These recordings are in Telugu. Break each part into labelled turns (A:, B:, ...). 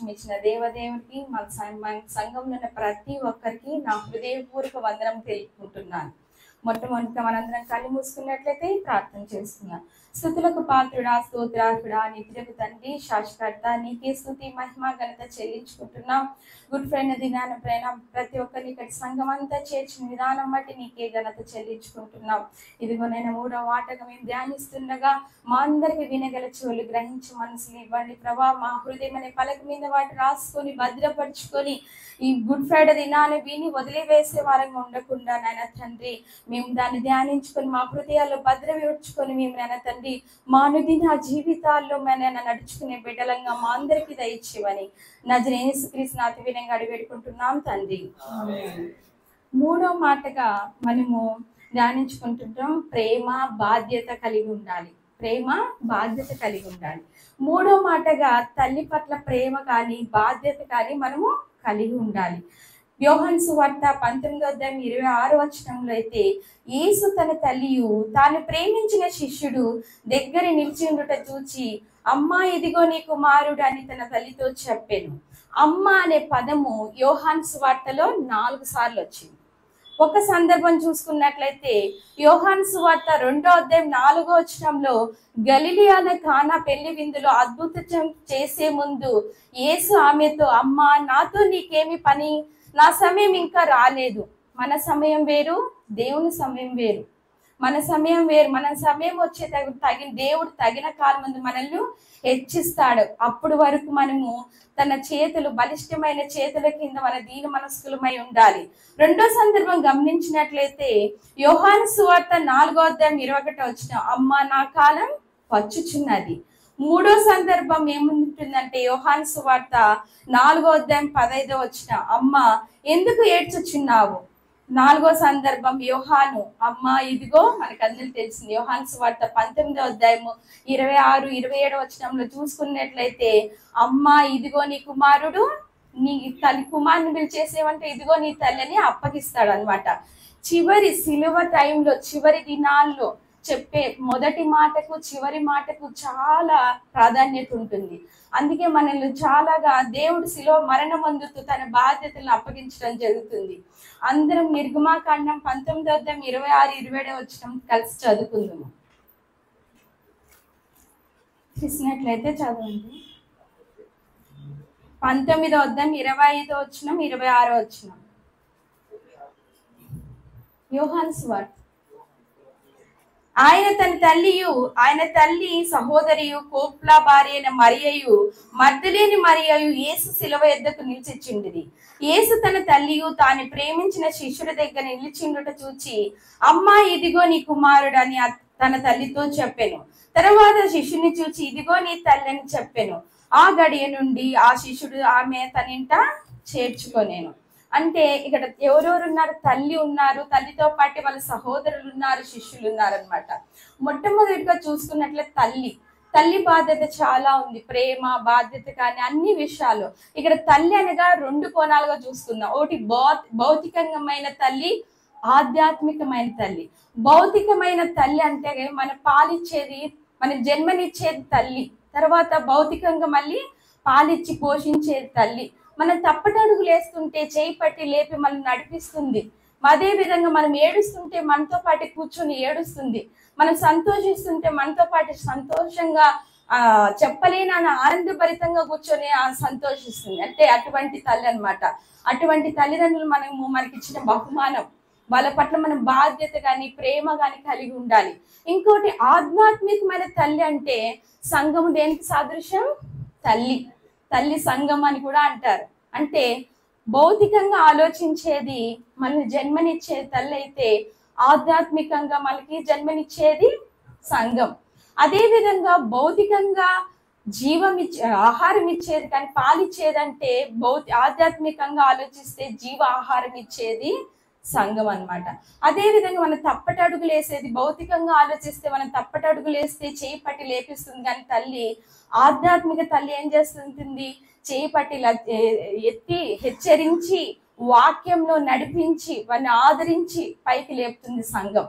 A: అవకాశం ఇచ్చిన దేవదేవునికి మన సంఘంలో ఉన్న ప్రతి ఒక్కరికి నా హృదయపూర్వక వందనం తెలుపుకుంటున్నాను. మొట్టమొదటిగా మనందరం కళ్ళు మూసుకున్నట్లయితే ప్రార్థన చేస్తున్నాం. స్తుతులకు పాత్రుడా, స్తోత్రార్హుడా, నిత్యులకు తండ్రి, శాశ్వత నీకే స్తుతి మహిమ ఘనత చెల్లించుకుంటున్నాం. గుడ్ ఫ్రైడే దినాన ప్రతి ఒక్కరిని ఇక్కడ సంఘం అంతా చేర్చిన విధానం బట్టి నీకే ఘనత చెల్లించుకుంటున్నాం. ఇదిగో నేను 3వ ఆటగా మేము ధ్యానిస్తుండగా మా అందరికి వినగల చెవులు, గ్రహించి మనసులు ఇవ్వండి ప్రభా. మా హృదయం అనే పలక మీద వాటి రాసుకొని భద్రపరుచుకొని ఈ గుడ్ ఫ్రైడే దినాన్ని విని వదిలివేసే వారంగా ఉండకుండా నాయన తండ్రి మేము దాన్ని ధ్యానించుకొని మా హృదయాల్లో భద్రపరుచుకొని మేము నాయన తండ్రి మా అనుదిన జీవితాల్లో మేము నడుచుకునే బిడ్డలంగా మా అందరికీ దయచేయమని నజరేయుని యేసుక్రీస్తు నామమున వినయంగా అడివేడుకుంటున్నాం తండ్రి. 3వ మాటగా మనము ధ్యానించుకుంటుంటాం, ప్రేమ బాధ్యత కలిగి ఉండాలి. ప్రేమ బాధ్యత కలిగి ఉండాలి. 3వ మాటగా తల్లి పట్ల ప్రేమ కానీ బాధ్యత కానీ మనము కలిగి ఉండాలి. యోహాను సువార్త 19:26 అయితే యేసు తన తల్లియు తాను ప్రేమించిన శిష్యుడు దగ్గర నిలిచి ఉండుట చూచి అమ్మా ఇదిగో నీ కుమారుడు అని తన తల్లితో చెప్పెను. అమ్మ అనే పదము యోహాను సువార్తలో 4 సార్లు వచ్చింది. ఒక సందర్భం చూసుకున్నట్లయితే యోహాను సువార్త 2:4 గలిలియాలో కానా పెళ్లి విందులో అద్భుతం చేసే ముందు యేసు ఆమెతో అమ్మా నాతో నీకేమి పని, నా సమయం ఇంకా రాలేదు. మన సమయం వేరు, దేవుని సమయం వేరు. మన సమయం వేరు. మన సమయం వచ్చే దేవుడు తగిన కాలం ముందు మనల్ని హెచ్చిస్తాడు. అప్పుడు వరకు మనము తన చేతులు, బలిష్టమైన చేతుల కింద మన దీన మనస్కులమై ఉండాలి. 2వ సందర్భం గమనించినట్లయితే యోహాను సువార్త 4:21 అమ్మా నా కాలం వచ్చుచున్నది. 3వ సందర్భం ఏముంటుందంటే యోహాను సువార్త 4:15 అమ్మ ఎందుకు ఏడ్చుచున్నావు. 4వ సందర్భం యోహాను అమ్మ ఇదిగో మనకందరికి తెలిసింది. యోహాను సువార్త 19:26-27 చూసుకున్నట్లయితే అమ్మ ఇదిగో నీ కుమారుడు, నీ తల్లి కుమారుని పిలిచేసేమంటే ఇదిగో నీ తల్లిని అప్పగిస్తాడు అనమాట. చివరి సిలువ టైంలో, చివరి దినాల్లో చెప్పే మొదటి మాటకు చివరి మాటకు చాలా ప్రాధాన్యత ఉంటుంది. అందుకే మనల్ని చాలాగా దేవుడు శిలువ మరణం అందుతూ తన బాధ్యతలను అప్పగించడం జరుగుతుంది. అందరం నిర్గమాకాండం 19:26-27 కలిసి చదువుకుందాము. చూసినట్లయితే చదవండి. 19:25-26 యోహాను సువార్త. ఆయన తల్లి సహోదరియు కోప్లా భార్య అయిన మరియయు మగ్దలేని మరియయు యేసు శిలువ యొద్దకు నిలిచిచుండిరి. యేసు తన తల్లియు తాను ప్రేమించిన శిష్యుడి దగ్గర నిలిచిండుట చూచి అమ్మా ఇదిగో నీ కుమారుడు అని తన తల్లితో చెప్పెను. తర్వాత శిష్యుని చూచి ఇదిగో నీ తల్లి అని చెప్పెను. ఆ గడియ నుండి ఆ శిష్యుడు ఆమె తన ఇంట చేర్చుకొనేను. అంటే ఇక్కడ ఎవరెవరు ఉన్నారు? తల్లి ఉన్నారు, తల్లితో పాటు వాళ్ళ సహోదరులు ఉన్నారు, శిష్యులు ఉన్నారు అనమాట. మొట్టమొదటిగా చూసుకున్నట్లే తల్లి బాధ్యత చాలా ఉంది. ప్రేమ బాధ్యత కానీ అన్ని విషయాలు. ఇక్కడ తల్లి అనగా 2 కోణాలుగా చూసుకున్నాం. ఒకటి భౌతికమైన తల్లి, ఆధ్యాత్మికమైన తల్లి. భౌతికమైన తల్లి అంటే మన పాలిచ్చేది, మన జన్మనిచ్చేది తల్లి. తర్వాత భౌతికంగా మళ్ళీ పాలిచ్చి పోషించేది తల్లి. మనం తప్పటడుగులు వేస్తుంటే చేయి పట్టి లేపి మనం నడిపిస్తుంది. అదే విధంగా మనం ఏడుస్తుంటే మనతో పాటు కూర్చొని ఏడుస్తుంది. మనం సంతోషిస్తుంటే మనతో పాటు సంతోషంగా చెప్పలేని ఆనందభరితంగా కూర్చొని సంతోషిస్తుంది. అంటే అటువంటి తల్లి అనమాట. అటువంటి తల్లిదండ్రులు మనకిచ్చిన బహుమానం. వాళ్ళ పట్ల మనం బాధ్యత కానీ ప్రేమ కానీ కలిగి ఉండాలి. ఇంకోటి ఆధ్యాత్మికమైన తల్లి అంటే సంఘము దేనికి సాదృశ్యం? తల్లి సంఘం అని కూడా అంటారు. అంటే భౌతికంగా ఆలోచించేది మనల్ని జన్మనిచ్చేది తల్లి అయితే, ఆధ్యాత్మికంగా మనకి జన్మనిచ్చేది సంఘం. అదే విధంగా భౌతికంగా ఆహారం ఇచ్చేది కానీ పాలిచ్చేదంటే ఆధ్యాత్మికంగా ఆలోచిస్తే జీవ ఆహారం ఇచ్చేది సంఘం అన్నమాట. అదే విధంగా మనం తప్పటడుగులు వేసేది, భౌతికంగా ఆలోచిస్తే మనం తప్పటడుగులు వేస్తే చేయి పట్టి లేపిస్తుంది. కానీ తల్లి, ఆధ్యాత్మిక తల్లి ఏం చేస్తుంటుంది? చేయి పట్టి ఎత్తి హెచ్చరించి వాక్యంలో నడిపించి వారిని ఆదరించి పైకి లేపుతుంది సంఘం.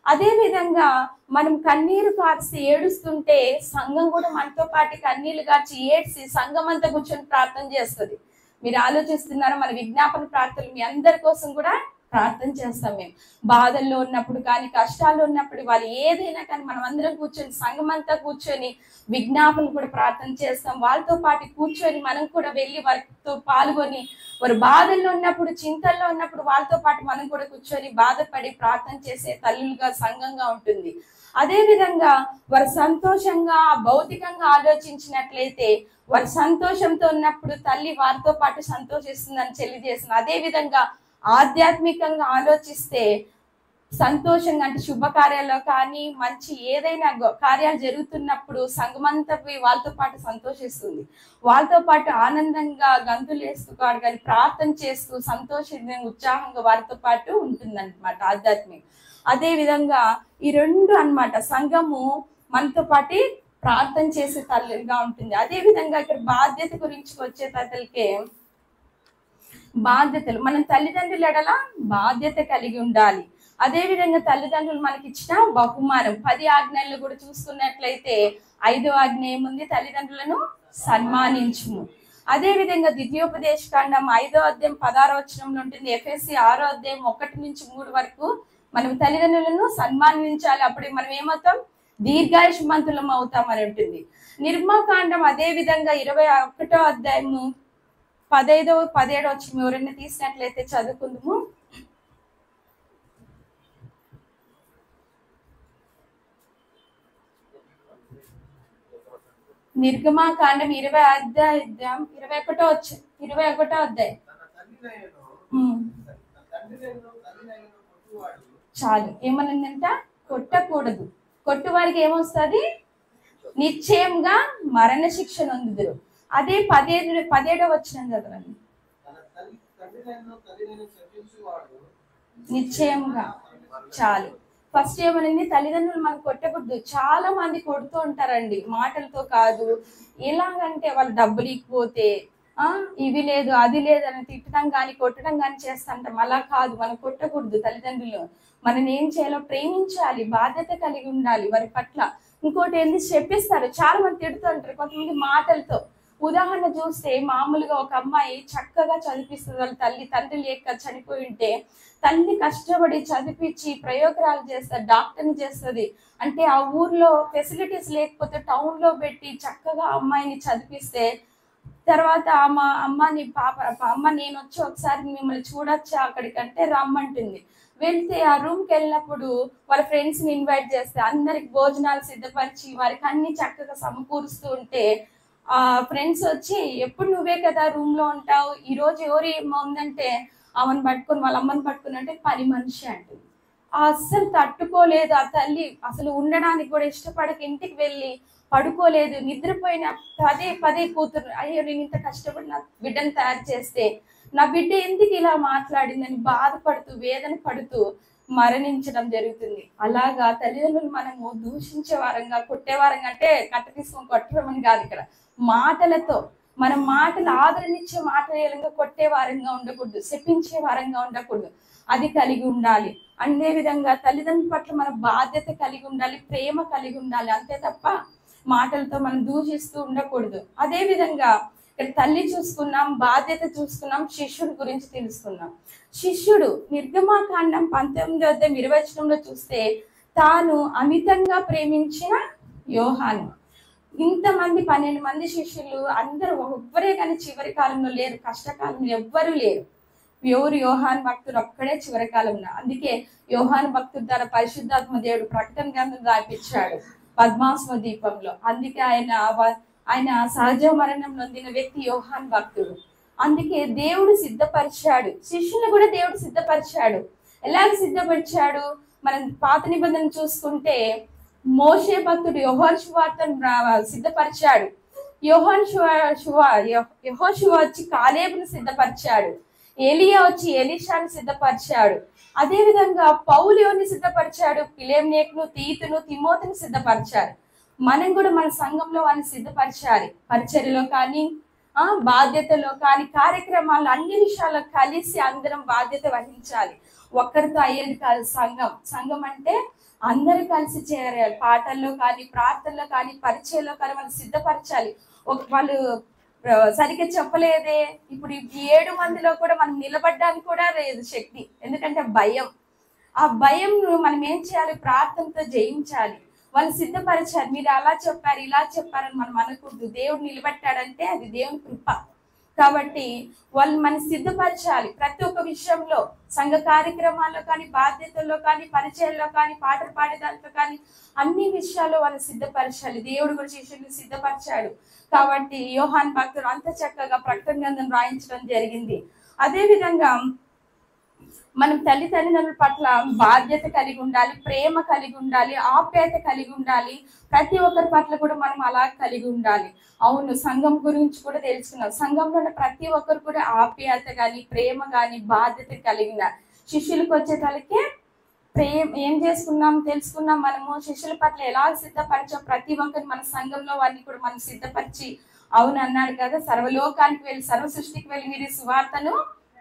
A: అదే విధంగా మనం కన్నీరు కార్చి ఏడుస్తుంటే సంఘం కూడా మనతో పాటు కన్నీళ్లు కార్చి ఏడ్చి సంఘం అంతా కూర్చొని ప్రార్థన చేస్తుంది. మీరు ఆలోచిస్తున్నారా? మన విజ్ఞాపన ప్రార్థనలు మీ అందరి కోసం కూడా ప్రార్థన చేస్తాం. మేము బాధల్లో ఉన్నప్పుడు కానీ కష్టాల్లో ఉన్నప్పుడు వాళ్ళు ఏదైనా కానీ మనం అందరం కూర్చొని సంఘం అంతా కూర్చొని విజ్ఞాపనలు కూడా ప్రార్థన చేస్తాం. వాళ్ళతో పాటు కూర్చొని మనం కూడా వెళ్ళి వారితో పాల్గొని వారు బాధల్లో ఉన్నప్పుడు చింతల్లో ఉన్నప్పుడు వాళ్ళతో పాటు మనం కూడా కూర్చొని బాధపడి ప్రార్థన చేసే తల్లులుగా సంఘంగా ఉంటుంది. అదే విధంగా వారు సంతోషంగా భౌతికంగా ఆలోచించినట్లయితే వారు సంతోషంతో ఉన్నప్పుడు తల్లి వారితో పాటు సంతోషిస్తుందని తెలియజేస్తుంది. అదే విధంగా ఆధ్యాత్మికంగా ఆలోచిస్తే సంతోషంగా అంటే శుభకార్యాల్లో కానీ మంచి ఏదైనా కార్యాలు జరుగుతున్నప్పుడు సంఘమంతా వాళ్ళతో పాటు సంతోషిస్తుంది. వాళ్ళతో పాటు ఆనందంగా గంతులు వేస్తూ కాదు కానీ ప్రార్థన చేస్తూ సంతోషంగా ఉత్సాహంగా వారితో పాటు ఉంటుందన్నమాట ఆధ్యాత్మిక. అదే విధంగా ఈ రెండు అన్నమాట సంఘము మనతో పాటు ప్రార్థన చేసే తల్లిగా ఉంటుంది. అదే విధంగా ఇక్కడ బాధ్యత గురించి వచ్చే తల్లికే బాధ్యతలు మనం తల్లిదండ్రుల ఎడల బాధ్యత కలిగి ఉండాలి. అదే విధంగా తల్లిదండ్రులు మనకి ఇచ్చిన బహుమానం 10 ఆజ్ఞలు కూడా చూసుకున్నట్లయితే 5వ ఆజ్ఞ ఏముంది? తల్లిదండ్రులను సన్మానించుము. అదే విధంగా ద్వితీయోపదేశకాండం 5వ అధ్యాయం 16వ వచనంలో ఉంటుంది. ఎఫెసీ 6వ అధ్యాయం 1 నుంచి 3 వరకు మనం తల్లిదండ్రులను సన్మానించాలి. అప్పుడు మనం ఏమవుతాం? దీర్ఘాయుష్మంతులం అవుతాం అని ఉంటుంది. నిర్మాకాండం అదే విధంగా 21వ అధ్యాయము 15వ 17వ వచనం ఎవరైనా తీసినట్లయితే చదువుకుందాము. నిర్గమాకాండం 20వ అధ్యాయం 21వ అధ్యాయం చాలు ఏమనిందంట? కొట్టకూడదు. కొట్టువారికి ఏమొస్తుంది? నిశ్చయంగా మరణ శిక్ష నొందుదురు. అదే 17వ వచనం చదవండి. నిశ్చయంగా చాలు. ఫస్ట్ ఏమనింది? తల్లిదండ్రులు మనం కొట్టకూడదు. చాలా మంది కొడుతూ ఉంటారండి, మాటలతో కాదు. ఎలాగంటే వాళ్ళు డబ్బులు ఇకపోతే ఇవి లేదు అది లేదు అని తిట్టడం కానీ కొట్టడం కానీ చేస్తుంటాం. అలా కాదు, మనం కొట్టకూడదు. తల్లిదండ్రులు మనం ఏం చేయాలో ప్రేమించాలి, బాధ్యత కలిగి ఉండాలి వారి పట్ల. ఇంకోటి ఏంది? చెప్పిస్తారు. చాలా మంది తిడుతుంటారు కొంతమంది మాటలతో. ఉదాహరణ చూస్తే మామూలుగా ఒక అమ్మాయి చక్కగా చదివిస్తుంది, వాళ్ళ తండ్రి లేక చనిపోయి ఉంటే తల్లి కష్టపడి చదివించి ప్రయోగాలు చేస్తారు, డాక్టర్ని చేస్తుంది. అంటే ఆ ఊర్లో ఫెసిలిటీస్ లేకపోతే టౌన్ లో పెట్టి చక్కగా అమ్మాయిని చదివిస్తే తర్వాత అమ్మ నేను వచ్చి ఒకసారి మిమ్మల్ని చూడొచ్చా అక్కడికంటే రమ్మంటుంది. వెళ్తే ఆ రూమ్కి వెళ్ళినప్పుడు వాళ్ళ ఫ్రెండ్స్ ని ఇన్వైట్ చేస్తే అందరికి భోజనాలు సిద్ధపరిచి వారికి అన్ని చక్కగా సమకూరుస్తూ ఉంటే ఆ ఫ్రెండ్స్ వచ్చి ఎప్పుడు నువ్వే కదా రూమ్ లో ఉంటావు, ఈ రోజు ఎవరు ఏముందంటే ఆమెను పట్టుకొని వాళ్ళ అమ్మని పట్టుకుని అంటే పని మనిషి అంటుంది. అస్సలు తట్టుకోలేదు ఆ తల్లి, అసలు ఉండడానికి కూడా ఇష్టపడక ఇంటికి వెళ్ళి పడుకోలేదు. నిద్రపోయిన పదే కూతురు అయ్యో నేను ఇంత కష్టపడి నా బిడ్డను తయారు చేస్తే నా బిడ్డ ఎందుకు ఇలా మాట్లాడిందని బాధపడుతూ వేదన పడుతూ మరణించడం జరుగుతుంది. అలాగా తల్లిదండ్రులు మనము దూషించే వారంగా కొట్టే వారంగా అంటే కట్ట తీసుకొని కొట్టడం అని కాదు, ఇక్కడ మాటలతో మనం మాటలు ఆదరణించే మాటలంగా కొట్టే వారంగా ఉండకూడదు, శపించే వారంగా ఉండకూడదు. అది కలిగి ఉండాలి. అదే విధంగా తల్లిదండ్రుల పట్ల మన బాధ్యత కలిగి ఉండాలి, ప్రేమ కలిగి ఉండాలి. అంతే తప్ప మాటలతో మనం దూషిస్తూ ఉండకూడదు. అదే విధంగా ఇక్కడ తల్లి చూసుకున్నాం, బాధ్యత చూసుకున్నాం, శిష్యుడు గురించి తెలుసుకున్నాం. శిష్యుడు నిర్గమాకాండం 19వ అధ్యాయం 20వ వచనంలో చూస్తే తాను అమితంగా ప్రేమించిన యోహాను. ఇంతమంది 12 మంది శిష్యులు అందరూ ఎవ్వరే కానీ చివరి కాలంలో లేరు, కష్టకాలంలో ఎవ్వరూ లేరు. ఎవరు? యోహాను భక్తుడు ఒక్కడే చివరి కాలంలో. అందుకే యోహాను భక్తుడు ద్వారా పరిశుద్ధాత్మ దేవుడు ప్రకటన గ్రంథం రాయించాడు పద్మాసన దీపంలో. అందుకే ఆయన సహజ మరణం నొందిన వ్యక్తి యోహాను భక్తుడు. అందుకే దేవుడు సిద్ధపరిచాడు, శిష్యుని కూడా దేవుడు సిద్ధపరిచాడు. ఎలాగ సిద్ధపరిచాడు? మనం పాత నిబంధన చూసుకుంటే మోషే భక్తుడు యెహోషువను సిద్ధపరిచాడు. యెహోషువ వచ్చి కాలేబును సిద్ధపరిచాడు. ఎలియా వచ్చి ఎలీషాను సిద్ధపరిచాడు. అదే విధంగా పౌలు ఎవరిని సిద్ధపరిచాడు? పిలేమ్నేకును, తీతును, తిమోతిని సిద్ధపరిచారు. మనం కూడా మన సంఘంలో వారిని సిద్ధపరచాలి. పరిచర్యలో కానీ బాధ్యతలో కానీ కార్యక్రమాలు అన్ని విషయాల్లో కలిసి అందరం బాధ్యత వహించాలి. ఒక్కరితో అయ్యేది కాదు సంఘం. సంఘం అంటే అందరూ కలిసి చేరాలి. పాటల్లో కానీ, ప్రార్థనలో కానీ, పరిచయంలో కానీ వాళ్ళు సిద్ధపరచాలి. వాళ్ళు సరిగ్గా చెప్పలేదే, ఇప్పుడు ఈ 7 మందిలో కూడా మనం నిలబడడానికి కూడా లేదు శక్తి. ఎందుకంటే భయం. ఆ భయం మనం ఏం చేయాలి? ప్రార్థనతో జయించాలి. వాళ్ళు సిద్ధపరచాలి. మీరు అలా చెప్పారు, ఇలా చెప్పారని మనం అనకూడదు. దేవుడు నిలబెట్టాడంటే అది దేవుని కృప. కాబట్టి వాళ్ళు మనం సిద్ధపరచాలి. ప్రతి ఒక్క విషయంలో, సంఘ కార్యక్రమాల్లో కానీ, బాధ్యతల్లో కానీ, పరిచయంలో కానీ, పాటలు పాడే దాంట్లో కానీ, అన్ని విషయాల్లో వాళ్ళు సిద్ధపరచాలి. దేవుడు కూడా శిష్యుల్ని సిద్ధపరిచాడు. కాబట్టి యోహాను భక్తుడు అంత చక్కగా ప్రకటన గ్రంథం రాయించడం జరిగింది. అదే విధంగా మనం తల్లిదండ్రుల పట్ల బాధ్యత కలిగి ఉండాలి, ప్రేమ కలిగి ఉండాలి, ఆప్యాయత కలిగి ఉండాలి. ప్రతి ఒక్కరి పట్ల కూడా మనం అలా కలిగి ఉండాలి. అవును, సంఘం గురించి కూడా తెలుసుకున్నాం. సంఘంలో ఉన్న ప్రతి ఒక్కరు కూడా ఆప్యాయత కానీ, ప్రేమ కానీ, బాధ్యత కలిగిన శిష్యులకు వచ్చేసరికి ఏం తెలుసుకున్నాం. మనము శిష్యుల పట్ల ఎలా సిద్ధపరిచాం, ప్రతి ఒక్కరు మన సంఘంలో వారిని కూడా మనం సిద్ధపరిచి, అవును అన్నాడు కదా, సర్వలోకానికి వెళ్ళి, సర్వ సృష్టికి వెళ్ళి మీరు సువార్తను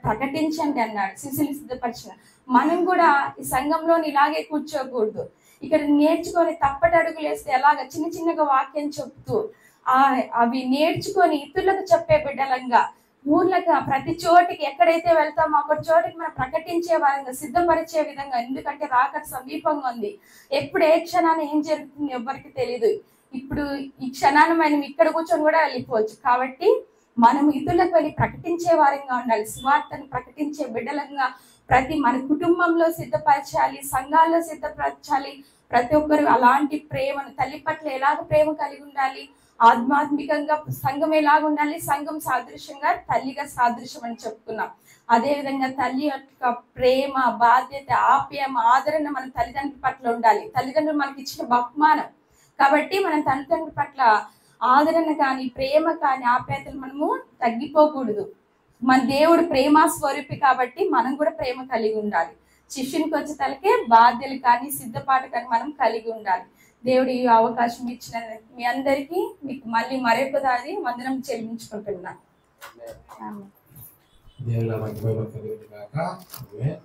A: ప్రకటించండి అన్నాడు. శిష్యులు సిద్ధపరిచిన మనం కూడా ఈ సంఘంలో ఇలాగే కూర్చోకూడదు. ఇక్కడ నేర్చుకొని తప్పటి అడుగులు వేస్తే ఎలాగ చిన్న చిన్నగా వాక్యం చెప్తూ అవి నేర్చుకొని ఇతరులకు చెప్పే బిడ్డలంగా, ఊర్లకు ప్రతి చోటికి ఎక్కడైతే వెళ్తామో అక్కడ చోటికి మనం ప్రకటించే విధంగా, సిద్ధపరిచే విధంగా. ఎందుకంటే రాకడ సమీపంగా ఉంది. ఎప్పుడు ఏ క్షణాన్ని ఏం జరుగుతుంది ఎవరికి తెలియదు. ఇప్పుడు ఈ క్షణాన్ని మనం ఇక్కడ కూర్చొని కూడా వెళ్ళిపోవచ్చు. కాబట్టి మనం ఇతరులకు వెళ్ళి ప్రకటించే వారంగా ఉండాలి. సువార్తను ప్రకటించే బిడ్డలంగా మన కుటుంబంలో సిద్ధపరచాలి, సంఘాల్లో సిద్ధపరచాలి. ప్రతి ఒక్కరు అలాంటి ప్రేమను, తల్లి పట్ల ఎలాగ ప్రేమ కలిగి ఉండాలి, ఆధ్యాత్మికంగా సంఘం ఎలాగ ఉండాలి, సంఘం సాదృశ్యంగా తల్లిగా సాదృశ్యం అని చెప్పుకున్నాం. అదే విధంగా తల్లి యొక్క ప్రేమ, బాధ్యత, ఆప్యాయం, ఆదరణ మన తల్లిదండ్రుల పట్ల ఉండాలి. తల్లిదండ్రులు మనకి ఇచ్చిన బహుమానం కాబట్టి మన తల్లిదండ్రుల పట్ల ఆదరణ కానీ, ప్రేమ కానీ, ఆప్యాయతలు మనము తగ్గిపోకూడదు. మన దేవుడు ప్రేమ స్వరూపి కాబట్టి మనం కూడా ప్రేమ కలిగి ఉండాలి. శిష్యునికి వచ్చే తలకే బాధ్యతలు కానీ, సిద్ధపాటు కానీ మనం కలిగి ఉండాలి. దేవుడు ఈ అవకాశం ఇచ్చిన మీ అందరికీ మీకు మళ్ళీ మరొకసారి వందనం చెల్లించుకుంటున్నాను.
B: దేవుని నామానికి మహిమ కలుగును గాక. ఆమేన్.